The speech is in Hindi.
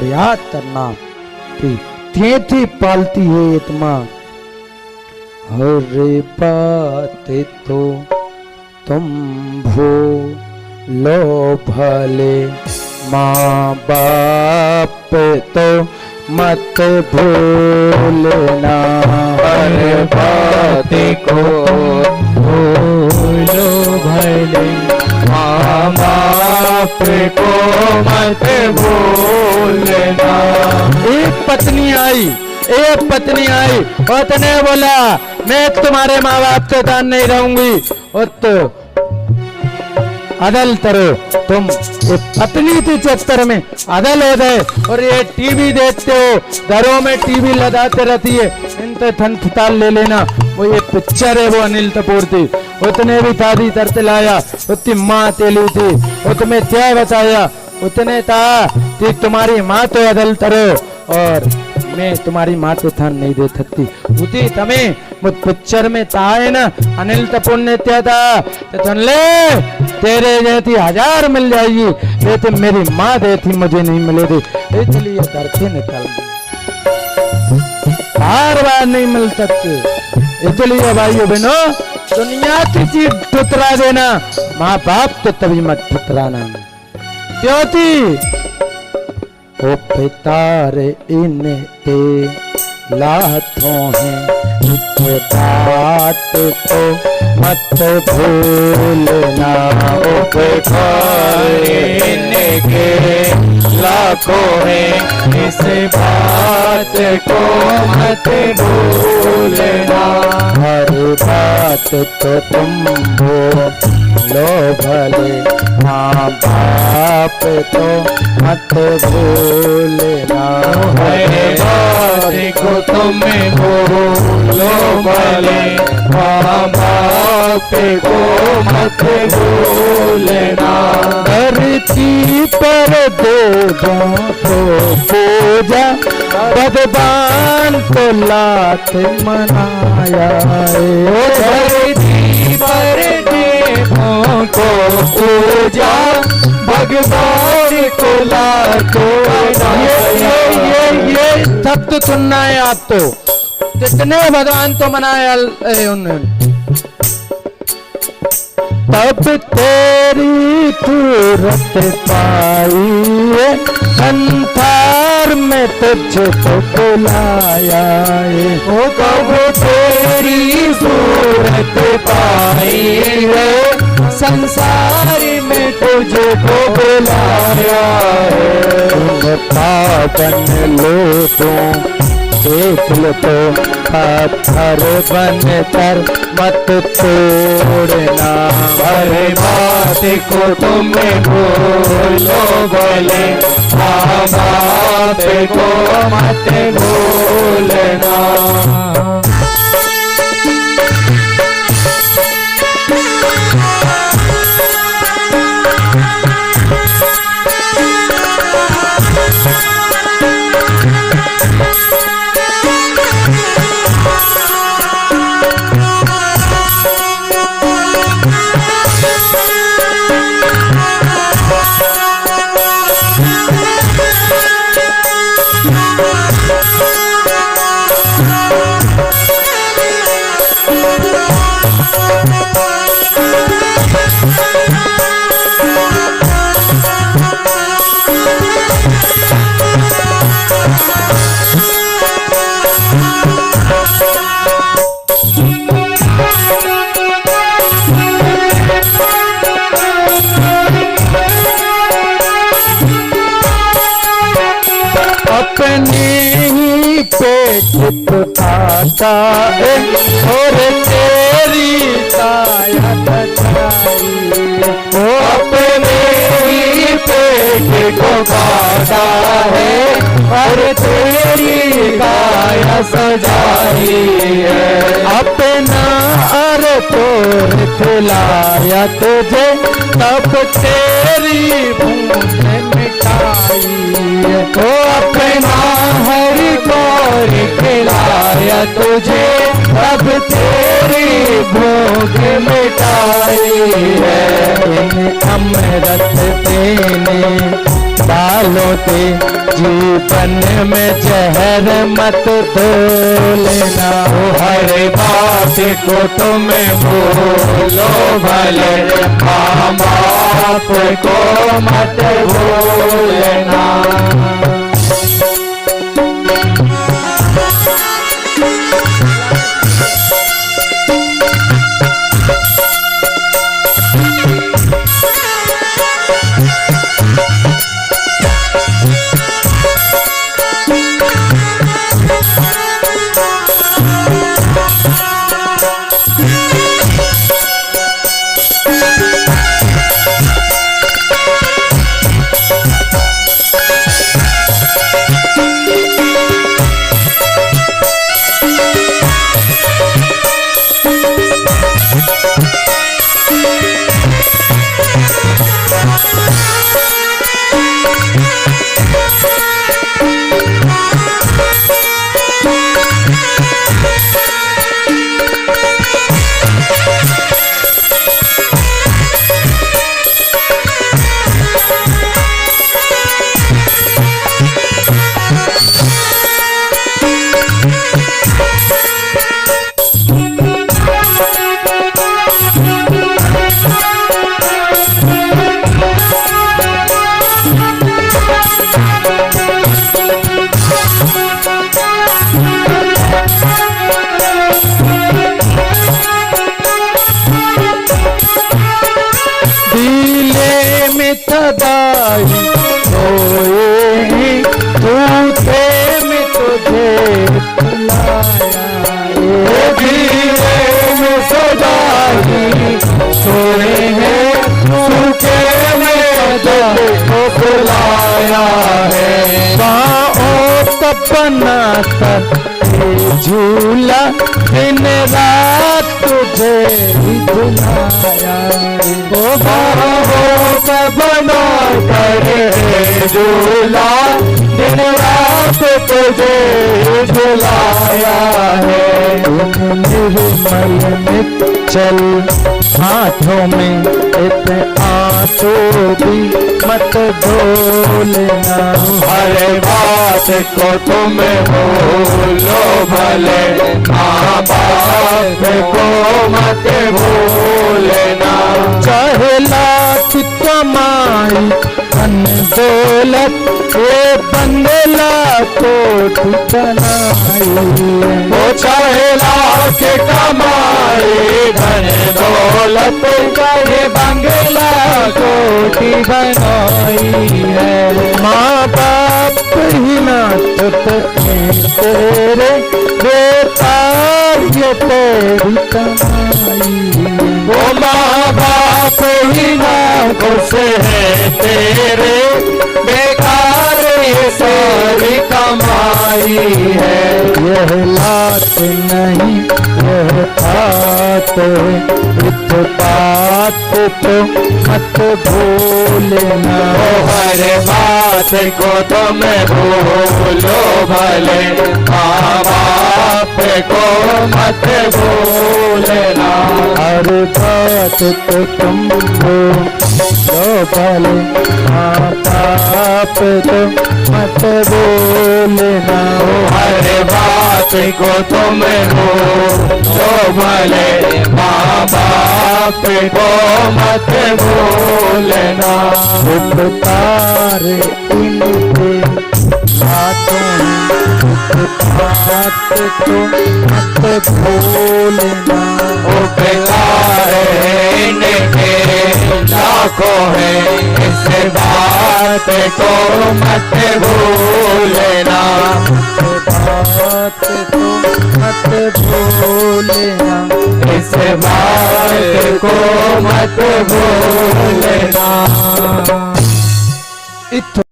याद करना थी पालती है इतमा। हर बात तो तुम भूलो भले, माँ बाप तो मत भूलना। हर बात को भूलो भले, माँ बाप को मत भूलना। एक पत्नी आई और तने बोला मैं तुम्हारे माँ बाप के दान नहीं रहूंगी। और तो अदल तरो तुम ये पत्नी थी चक्कर में अदल हो गए। और ये टीवी देखते हो, घरों में टीवी लगाते रहती है, इनते थन ले लेना। वो ये पिक्चर है वो अनिल कपूर थी, उतने भी शादी करते लाया, उतनी माँ तेली थी, तुम्हें क्या बताया, उतने था कि तुम्हारी माँ तो अदल तरो और मैं तुम्हारी माँ तो थान नहीं दे सकती। उती तमें वो पिक्चर में था है ना अनिल कपूर ने क्या था तो सुन ले, तेरे जैसी 1000 मिल जाएगी, लेकिन मेरी माँ देती मुझे नहीं मिलेगी, इसलिए घर से निकल बार बार नहीं मिल सकते। इसलिए भाइयों बहनों दुनिया की चीज ठुकरा देना, माँ बाप तो तभी मत ठुकराना। क्यों थी ओ पितारे इन ते लाथों हैं, इस बात को मत भूलना। ओ पितारे इनके लाखों हैं, इस बात को मत भूलना। हर बात तो तुम भूलो भले, माँ बाप तो मत भूलना। हर बात को तुम भूलो भले, माँ बाप को मत भूलना। धरती पर देवों को पूजा, भगवान को लात मनाया। धरती पर देवों को पूजा, भगवान को लात मनाया। ये सब तो सुनना है आप तो, कितने भगवान तो मनाया उन्होंने। तब तेरी सूरत पाई, संसार में तुझको बुलाया। ओ कब तेरी सूरत पाई है, संसार में तुझको बुलाया है। तुम पावन लोगों देख लो तो पत्थर बन कर मत तोड़ना। हर बात को तुम भूलो भले, माँ बाप को मत भूलना। खाता है और तेरी काया बचाई। वो अपने ही पेट को काटा है और तेरी काया सजाई है। अपना अर तोर खिलाया तुझे तब तेरी भूख मिटाई। वो अपना हर तोर खिलाया तुझे तब तेरी तेरी भूख मिटाई है। इन अमृत पीने वालों के जीवन में जहर मत घोलना। हर बात को तुम भूलो भले, माँ बाप को मत भूलना। सदाई सोए झूठे में तुझे बुलाया। धीरे में सदाई सोए हैं, झूठे में तुझको बुलाया है। बाहों सपना सर झूला दिन रात तुझे ही झुलाया। वो बाहों बना कर झूला दिन रात तुझे झुलाया है। निर्मल में चल हाथों में इत आंसू भी मत धोलना। हर बात को तुम भूलो भले, माँ बाप को मत भूलना। चाहे लाख कमाई धन दौलत ये बंगला कोठी बनाई। वो चाहे लाख कमाई धन दौलत का ये बंगला कोठी बनाई है। माँ बाप ही ना तेरे बेकार ये तेरी कमाई। वो माँ बाप ही ना खुश है तेरे, बेकार ये सारी कमाई है। यह लात नहीं यह बात है, इत बात तो मत भूलना। हर बात को तुम भूलो भले, माँ बाप को मत भूलना। हर बात तो तुम भूलो भले, माँ बाप तो मत भूलना। हर बात को तुम भूलो भले, माँ बाप को मत भूलना। उपकार इनके हाथों बात तो मत भूलना। उपकार इनके लाखों है, इस बात को मत भूलना। बात तो मत भूलना। इस बात को मत भूलना।